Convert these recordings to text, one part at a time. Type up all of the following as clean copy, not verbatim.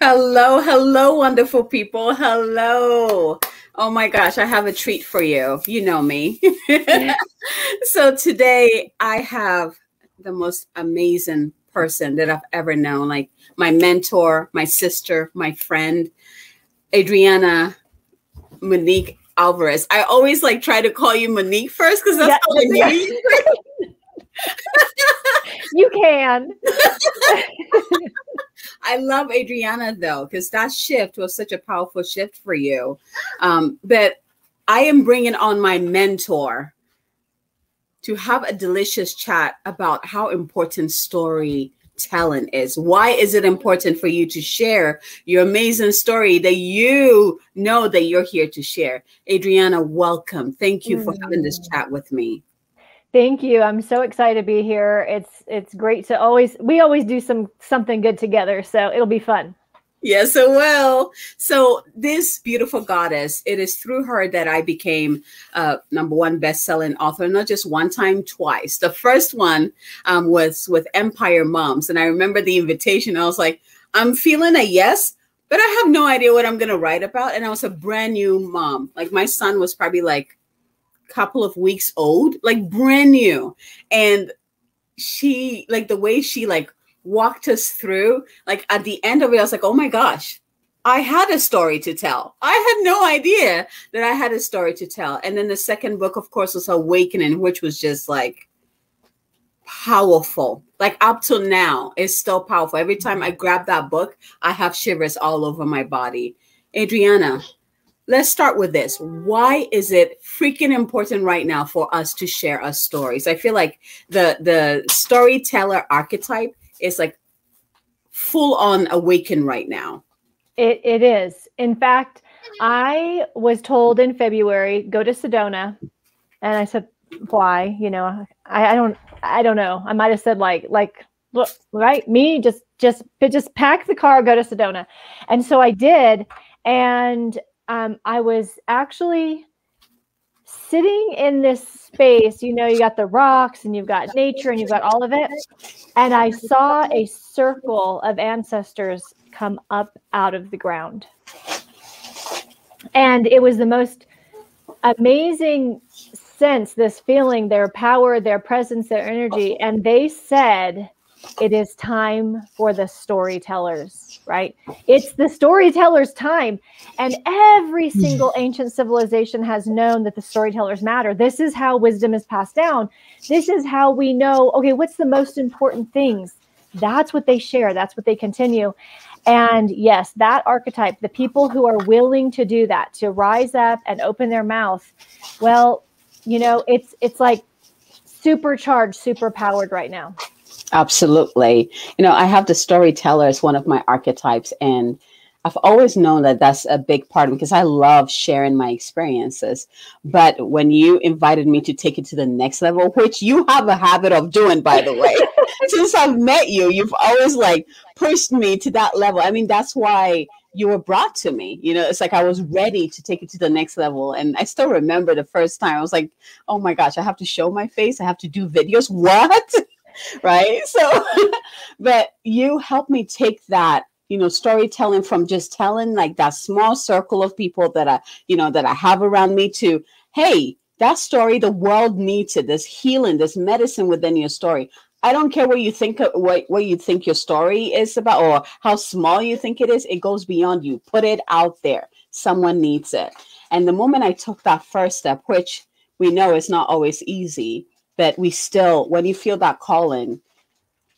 Hello, hello, wonderful people. Hello. Oh my gosh, I have a treat for you. You know me. So today I have the most amazing person that I've ever known, like my mentor, my sister, my friend, Adriana Monique Alvarez. I always like try to call you Monique first because that's how I know you. You can. I love Adriana though, because that shift was such a powerful shift for you. But I am bringing on my mentor to have a delicious chat about how important storytelling is. Why is it important for you to share your amazing story that you know that you're here to share? Adriana, welcome. Thank you for having this chat with me. Thank you. I'm so excited to be here. It's great to we always do something good together, so it'll be fun. Yes, it will. So this beautiful goddess, it is through her that I became #1 best-selling author, not just one time, twice. The first one was with Empire Moms. And I remember the invitation. I was like, I'm feeling a yes, but I have no idea what I'm going to write about. And I was a brand new mom. Like my son was probably like couple of weeks old, like brand new. And she, like the way she like walked us through, like at the end of it, I was like, oh my gosh, I had a story to tell. I had no idea that I had a story to tell. And then the second book, of course, was Awakening, which was just like powerful. Like up till now, it's still powerful. Every time I grab that book, I have shivers all over my body. Adriana, let's start with this. Why is it freaking important right now for us to share our stories? I feel like the storyteller archetype is like full on awaken right now. It is. In fact, I was told in February, go to Sedona. And I said, why? You know, I don't know. I might have said like, look, right? Me, just pack the car, go to Sedona. And so I did. And I was actually sitting in this space, you know, you got the rocks and you've got nature and you've got all of it. And I saw a circle of ancestors come up out of the ground. And it was the most amazing sense, this feeling, their power, their presence, their energy. And they said, it is time for the storytellers, right? It's the storytellers' time. And every single ancient civilization has known that the storytellers matter. This is how wisdom is passed down. This is how we know, okay, what's the most important things? That's what they share. That's what they continue. And yes, that archetype, the people who are willing to do that, to rise up and open their mouth, well, you know, it's like supercharged, super powered right now. Absolutely. You know, I have the storyteller as one of my archetypes, and I've always known that that's a big part of me because I love sharing my experiences. But when you invited me to take it to the next level, which you have a habit of doing, by the way, since I've met you, you've always like pushed me to that level. I mean, that's why you were brought to me. You know, it's like I was ready to take it to the next level. And I still remember the first time I was like, oh my gosh, I have to show my face. I have to do videos. What? Right. So, but you helped me take that, you know, storytelling from just telling like that small circle of people that I have around me to, hey, that story, the world needs it. There's healing, there's medicine within your story. I don't care what you think, what you think your story is about or how small you think it is. It goes beyond you. Put it out there. Someone needs it. And the moment I took that first step, which we know is not always easy, but we still, when you feel that calling,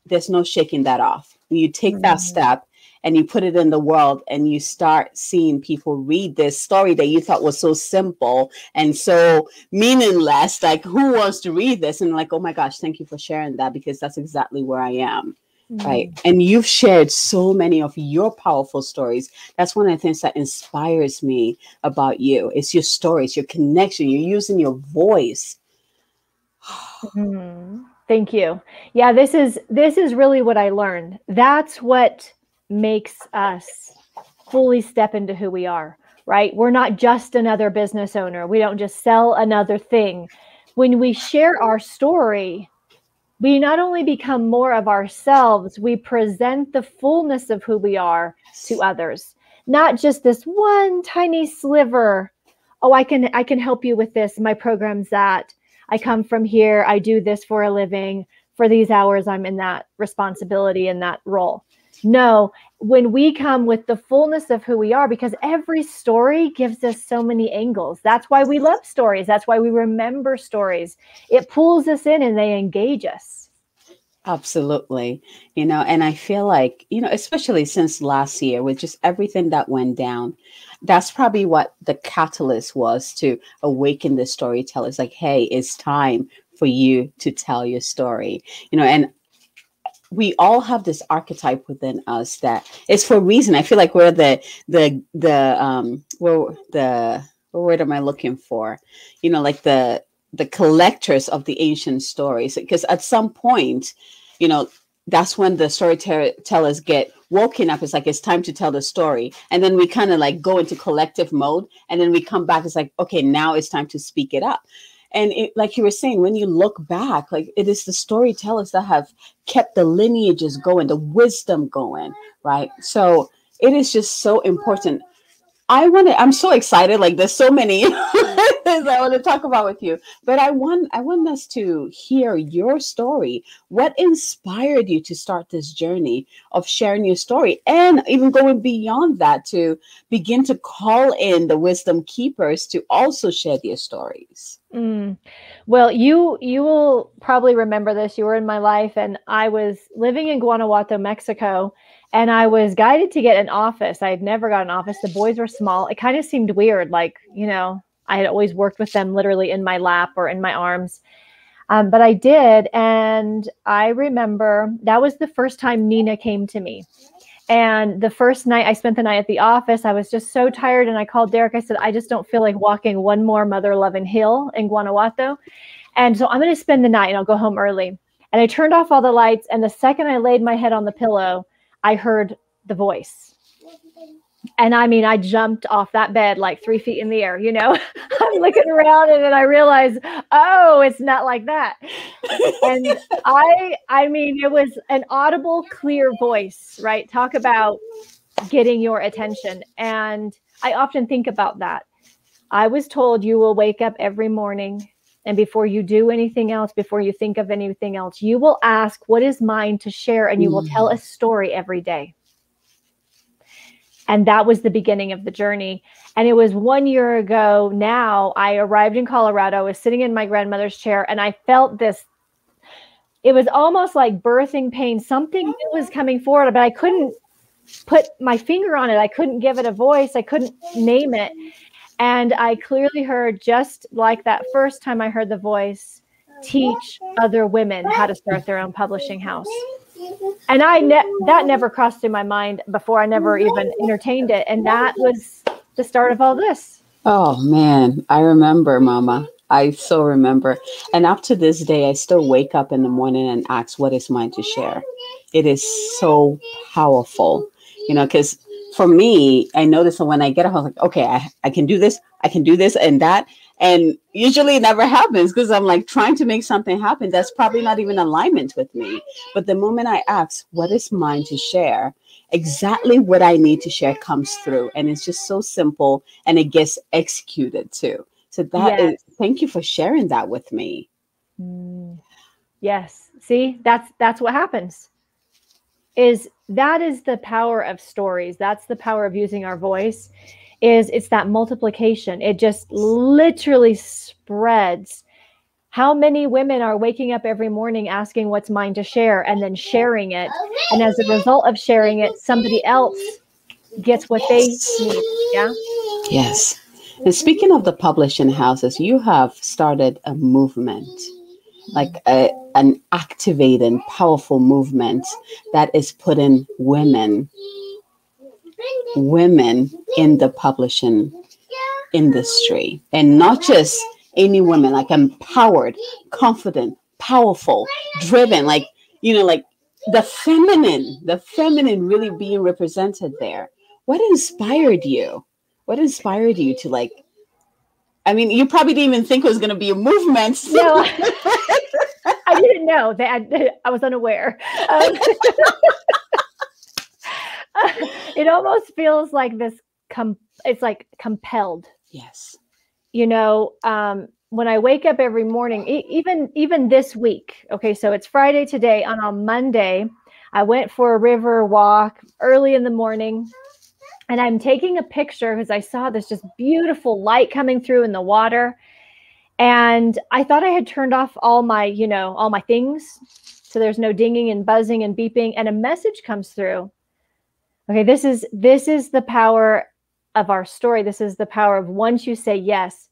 there's no shaking that off. You take that step and you put it in the world and you start seeing people read this story that you thought was so simple and so meaningless. Like, who wants to read this? And like, oh my gosh, thank you for sharing that, because that's exactly where I am. Right. And you've shared so many of your powerful stories. That's one of the things that inspires me about you. It's your stories, your connection. You're using your voice. Thank you. Yeah, this is really what I learned. That's what makes us fully step into who we are, right? We're not just another business owner. We don't just sell another thing. When we share our story, we not only become more of ourselves, we present the fullness of who we are to others, not just this one tiny sliver. Oh, I can help you with this. My program's that. I come from here. I do this for a living. For these hours, I'm in that responsibility and that role. No, when we come with the fullness of who we are, because every story gives us so many angles. That's why we love stories. That's why we remember stories. It pulls us in and they engage us. Absolutely. And I feel like, especially since last year with just everything that went down, that's probably what the catalyst was to awaken the storytellers. Like, hey, it's time for you to tell your story, and we all have this archetype within us that is for a reason. I feel like we're what word am I looking for? Like the collectors of the ancient stories, because at some point, that's when the storytellers get woken up. It's like, it's time to tell the story. And then we kind of like go into collective mode. And then we come back. It's like, okay, now it's time to speak it up. And like you were saying, when you look back, like it is the storytellers that have kept the lineages going, the wisdom going, right? So it is just so important. I'm so excited. Like there's so many things I want to talk about with you, but I want us to hear your story. What inspired you to start this journey of sharing your story, and even going beyond that to begin to call in the wisdom keepers to also share their stories? Well, you will probably remember this. You were in my life, and I was living in Guanajuato, Mexico. And I was guided to get an office. I had never got an office. The boys were small. It kind of seemed weird. Like, I had always worked with them literally in my lap or in my arms. But I did. And I remember that was the first time Nina came to me. And the first night I spent the night at the office, I was just so tired. And I called Derek. I said, I just don't feel like walking one more mother loving hill in Guanajuato. And so I'm going to spend the night and I'll go home early. And I turned off all the lights. And the second I laid my head on the pillow, I heard the voice. And I mean, I jumped off that bed like 3 feet in the air, I'm looking around and then I realized, oh, it's not like that. And I mean, it was an audible, clear voice, right? Talk about getting your attention. And I often think about that. I was told you will wake up every morning, and before you do anything else, before you think of anything else, you will ask, what is mine to share? And you will tell a story every day. And that was the beginning of the journey. And it was 1 year ago now, I arrived in Colorado, I was sitting in my grandmother's chair, and I felt this, it was almost like birthing pain. Something new was coming forward, but I couldn't put my finger on it. I couldn't give it a voice. I couldn't name it. And I clearly heard, just like that first time I heard the voice, teach other women how to start their own publishing house. And that never crossed through my mind before. I never even entertained it. And that was the start of all this. Oh, man. I remember, Mama. I so remember. And up to this day, I still wake up in the morning and ask, what is mine to share? It is so powerful, because for me, I notice that when I get up, I'm like, okay, I can do this and that. And usually it never happens because I'm like trying to make something happen that's probably not even in alignment with me. But the moment I ask, what is mine to share? Exactly what I need to share comes through. And it's just so simple, and it gets executed too. So that is, thank you for sharing that with me. Yes. See, that's what happens. That is the power of stories. That's the power of using our voice. It's that multiplication. It just literally spreads. How many women are waking up every morning asking what's mine to share, and then sharing it? And as a result of sharing it, somebody else gets what they need. Yeah. Yes. And speaking of the publishing houses, you have started a movement, like an activating, powerful movement that is putting women in the publishing industry, and not just any women, like empowered, confident, powerful, driven, like the feminine really being represented there. What inspired you? What inspired you to you probably didn't even think it was going to be a movement. No, I didn't know that. I was unaware. It almost feels like this. It's like compelled. Yes. You know, when I wake up every morning, even this week. Okay, so it's Friday today. On Monday, I went for a river walk early in the morning. And I'm taking a picture because I saw this just beautiful light coming through in the water. And I thought I had turned off all my things. So there's no dinging and buzzing and beeping. And a message comes through. Okay, this is the power of our story. This is the power of once you say yes.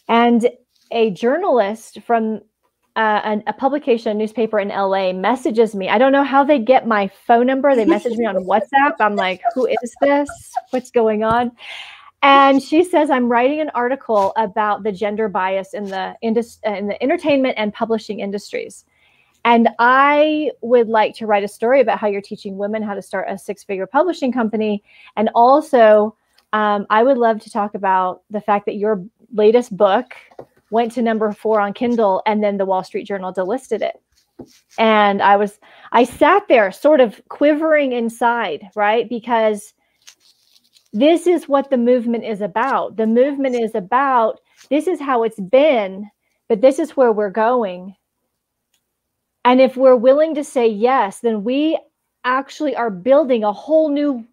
And a journalist from a publication, a newspaper in LA messages me. I don't know how they get my phone number. They message me on WhatsApp. I'm like, who is this? What's going on? And she says, I'm writing an article about the gender bias in the entertainment and publishing industries. And I would like to write a story about how you're teaching women how to start a 6-figure publishing company. And also, I would love to talk about the fact that your latest book went to number 4 on Kindle, and then the Wall Street Journal delisted it. And I sat there sort of quivering inside, right? Because this is what the movement is about. The movement is about, this is how it's been, but this is where we're going. And if we're willing to say yes, then we actually are building a whole new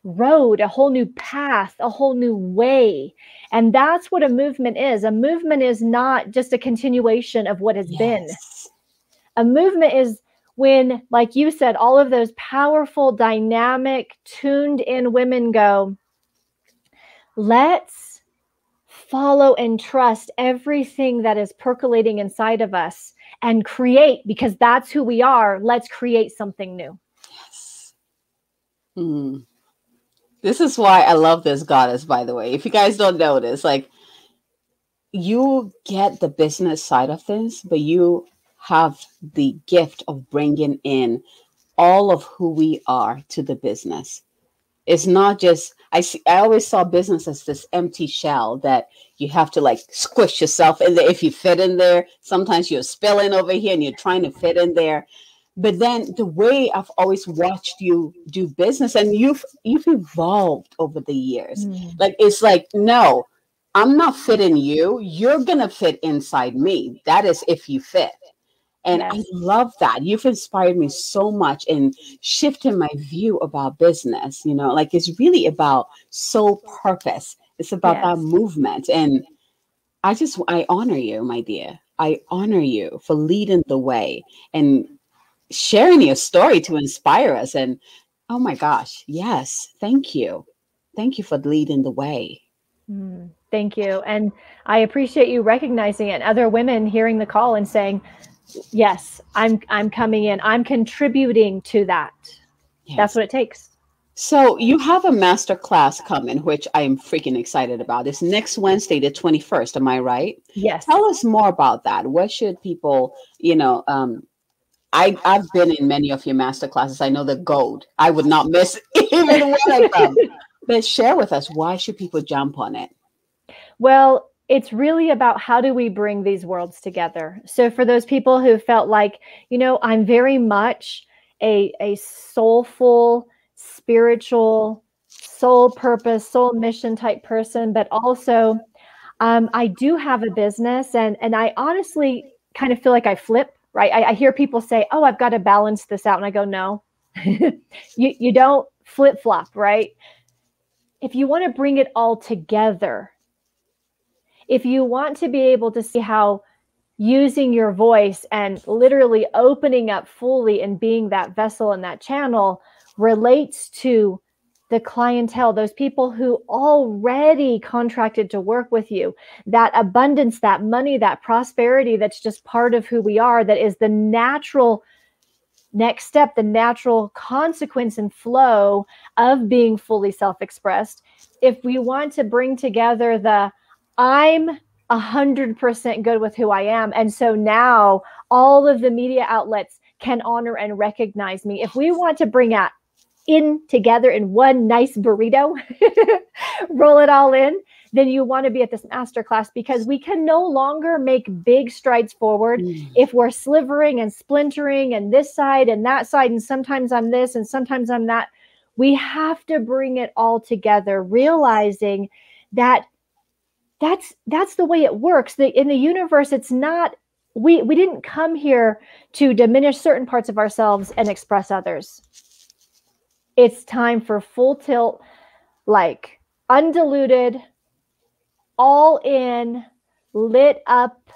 road, a whole new path, a whole new way. And that's what a movement is. A movement is not just a continuation of what has been. A movement is when, like you said, all of those powerful, dynamic, tuned in women go, let's follow and trust everything that is percolating inside of us and create, because that's who we are. Let's create something new. Yes. This is why I love this goddess, by the way. If you guys don't know this, like, you get the business side of things, but you have the gift of bringing in all of who we are to the business. It's not just, I always saw business as this empty shell that you have to like squish yourself in there. If you fit in there, sometimes you're spilling over here and you're trying to fit in there. But then the way I've always watched you do business, and you've evolved over the years. Like, it's like, no, I'm not fitting you. You're going to fit inside me. That is if you fit. And I love that. You've inspired me so much in shifting my view about business. You know, like, it's really about soul purpose. It's about that movement. And I honor you, my dear. I honor you for leading the way and sharing your story to inspire us. And oh my gosh, yes, thank you. Thank you for leading the way. Thank you. And I appreciate you recognizing it. Other women hearing the call and saying, yes, I'm coming in. I'm contributing to that. Yes. That's what it takes. So you have a masterclass coming, which I am freaking excited about. It's next Wednesday, the 21st. Am I right? Yes. Tell us more about that. What should people, I've been in many of your master classes. I know the gold. I would not miss even one of them. But share with us, why should people jump on it? Well, it's really about how do we bring these worlds together. So for those people who felt like, I'm very much a soulful, spiritual, soul purpose, soul mission type person, but also I do have a business, and I honestly kind of feel like I flip. Right. I hear people say, oh, I've got to balance this out. And I go, no, you don't flip flop. Right. If you want to bring it all together, if you want to be able to see how using your voice and literally opening up fully and being that vessel and that channel relates to the clientele, those people who already contracted to work with you, that abundance, that money, that prosperity, that's just part of who we are, that is the natural next step, the natural consequence and flow of being fully self-expressed. If we want to bring together the I'm 100% good with who I am, and so now all of the media outlets can honor and recognize me. If we want to bring in together in one nice burrito, roll it all in, then you want to be at this masterclass, because we can no longer make big strides forward if we're slivering and splintering and this side and that side, and sometimes I'm this and sometimes I'm that. We have to bring it all together, realizing that that's the way it works. In the universe, it's not, we didn't come here to diminish certain parts of ourselves and express others. It's time for full tilt, like undiluted, all in, lit up,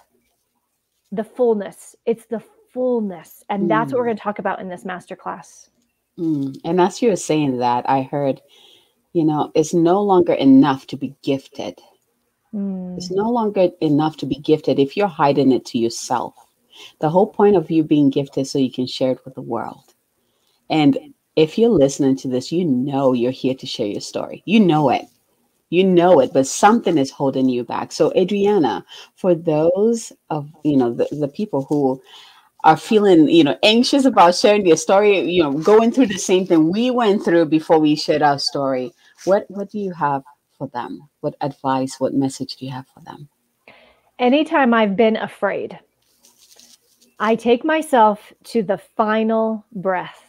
the fullness. It's the fullness. And that's what we're going to talk about in this masterclass. And as you were saying that, I heard, it's no longer enough to be gifted. It's no longer enough to be gifted if you're hiding it to yourself. The whole point of you being gifted is so you can share it with the world. And if you're listening to this, you're here to share your story. You know it, but something is holding you back. So Adriana, for those of, the people who are feeling, anxious about sharing their story, going through the same thing we went through before we shared our story, what do you have for them? What advice, what message do you have for them? Anytime I've been afraid, I take myself to the final breath,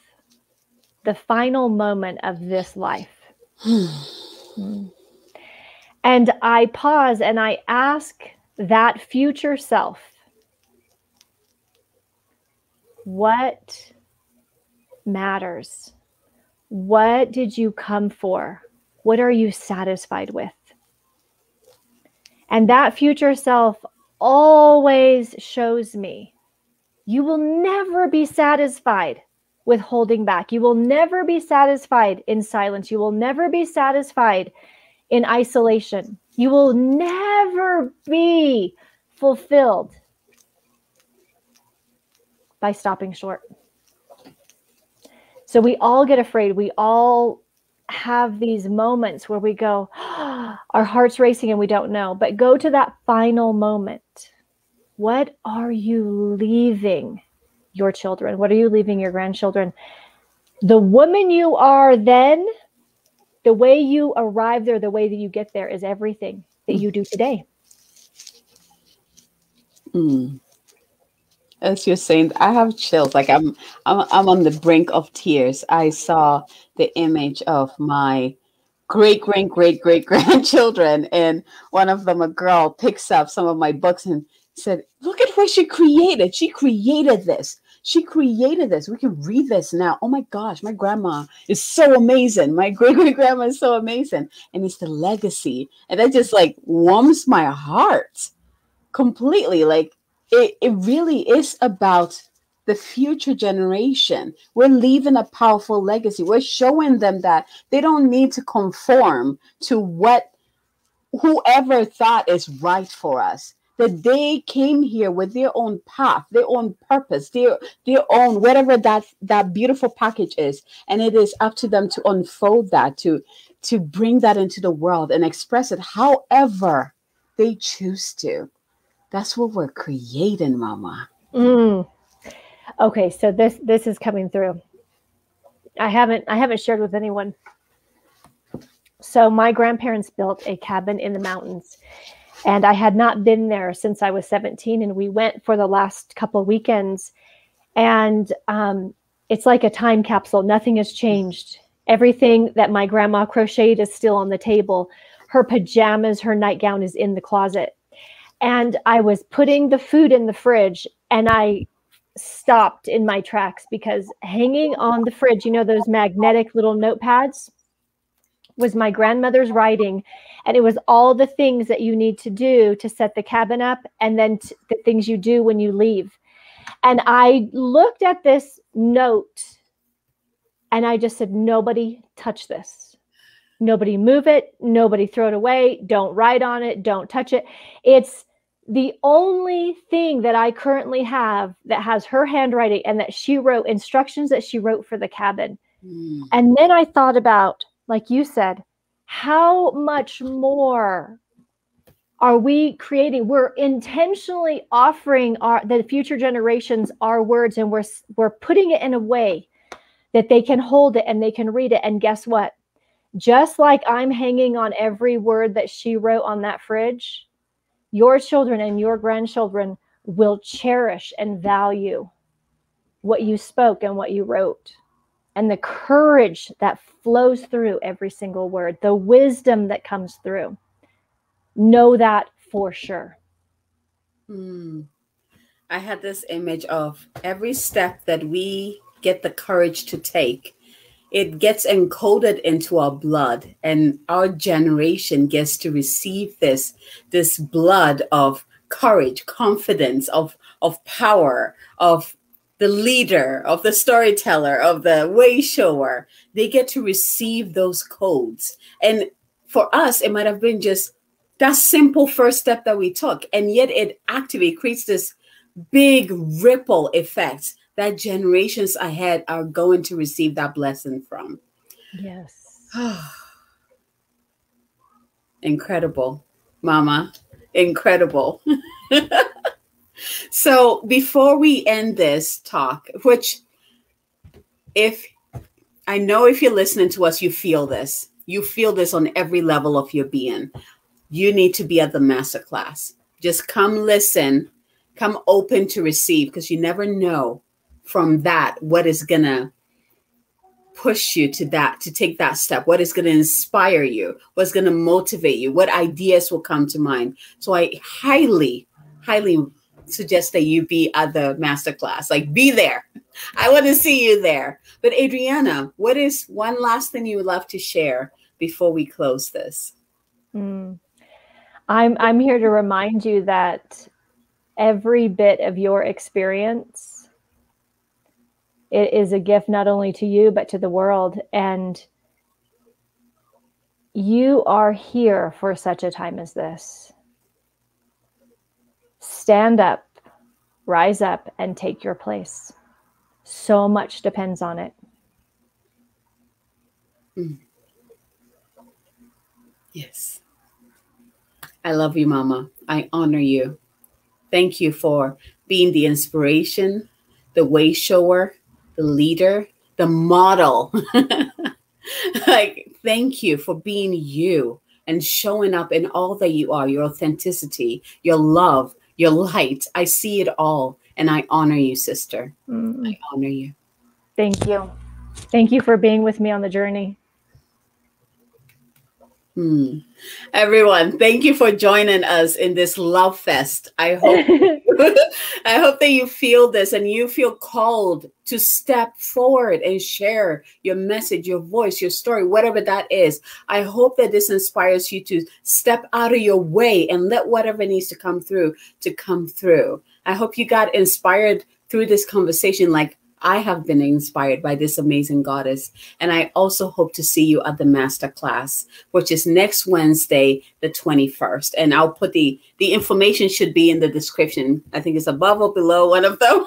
the final moment of this life. And I pause and I ask that future self, what matters? What did you come for? What are you satisfied with? And that future self always shows me, you will never be satisfied with holding back. You will never be satisfied in silence. You will never be satisfied in isolation. You will never be fulfilled by stopping short. So we all get afraid. We all have these moments where we go, our heart's racing and we don't know. But go to that final moment. What are you leaving your children? What are you leaving your grandchildren? The woman you are then, the way you arrive there, the way that you get there is everything that you do today. As you're saying, I have chills. Like I'm on the brink of tears. I saw the image of my great grandchildren, and one of them, a girl, picks up some of my books and said, "Look at what she created. She created this. She created this. We can read this now. Oh my gosh, my grandma is so amazing. My great grandma is so amazing." And it's the legacy, and that just like warms my heart completely. Like it really is about the future generation. We're leaving a powerful legacy. We're showing them that they don't need to conform to what whoever thought is right for us. That they came here with their own path, their own purpose, their own whatever that beautiful package is, and it is up to them to unfold that, to bring that into the world and express it however they choose to. That's what we're creating, Mama. Okay, so this is coming through. I haven't shared with anyone. So my grandparents built a cabin in the mountains, and I had not been there since I was 17, and we went for the last couple of weekends, and it's like a time capsule. Nothing has changed. Everything that my grandma crocheted is still on the table. Her pajamas, her nightgown is in the closet. And I was putting the food in the fridge, and I stopped in my tracks because hanging on the fridge, those magnetic little notepads, was my grandmother's writing. And it was all the things that you need to do to set the cabin up, and then the things you do when you leave. And I looked at this note and I just said, nobody touch this. Nobody move it. Nobody throw it away. Don't write on it. Don't touch it. It's the only thing that I currently have that has her handwriting and that she wrote, instructions that she wrote for the cabin. And then I thought about, like you said, how much more are we creating? We're intentionally offering the future generations our words, and we're putting it in a way that they can hold it and they can read it. And guess what? Just like I'm hanging on every word that she wrote on that fridge, your children and your grandchildren will cherish and value what you spoke and what you wrote, and the courage that flows through every single word, the wisdom that comes through. Know that for sure. I had this image of every step that we get the courage to take, it gets encoded into our blood, and our generation gets to receive this blood of courage, confidence, of power, of the leader, of the storyteller, of the way shower. They get to receive those codes. And for us, it might have been just that simple first step that we took, and yet it activates, creates this big ripple effect that generations ahead are going to receive that blessing from. Yes. Incredible, Mama. Incredible. So before we end this talk, which if you're listening to us, you feel this. You feel this on every level of your being. You need to be at the masterclass. Just come listen, come open to receive, because you never know from that what is going to push you to take that step, what is going to inspire you, what's going to motivate you, what ideas will come to mind. So I highly suggest that you be at the masterclass. Like, be there. I want to see you there. But Adriana, what is one last thing you would love to share before we close this? I'm here to remind you that every bit of your experience, it is a gift not only to you, but to the world. And you are here for such a time as this. Stand up, rise up, and take your place. So much depends on it. Yes. I love you, Mama. I honor you. Thank you for being the inspiration, the way shower, the leader, the model. Like, thank you for being you and showing up in all that you are, your authenticity, your love, your light. I see it all, and I honor you, sister. I honor you. Thank you. Thank you for being with me on the journey. Everyone, thank you for joining us in this love fest. I hope that you feel this and you feel called to step forward and share your message, your voice, your story, whatever that is. I hope that this inspires you to step out of your way and let whatever needs to come through. I hope you got inspired through this conversation, like I have been inspired by this amazing goddess. And I also hope to see you at the masterclass, which is next Wednesday, the 21st. And I'll put the information should be in the description. I think it's above or below, one of them.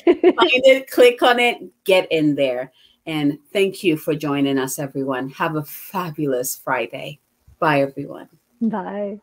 Find it, click on it, get in there. And thank you for joining us, everyone. Have a fabulous Friday. Bye, everyone. Bye.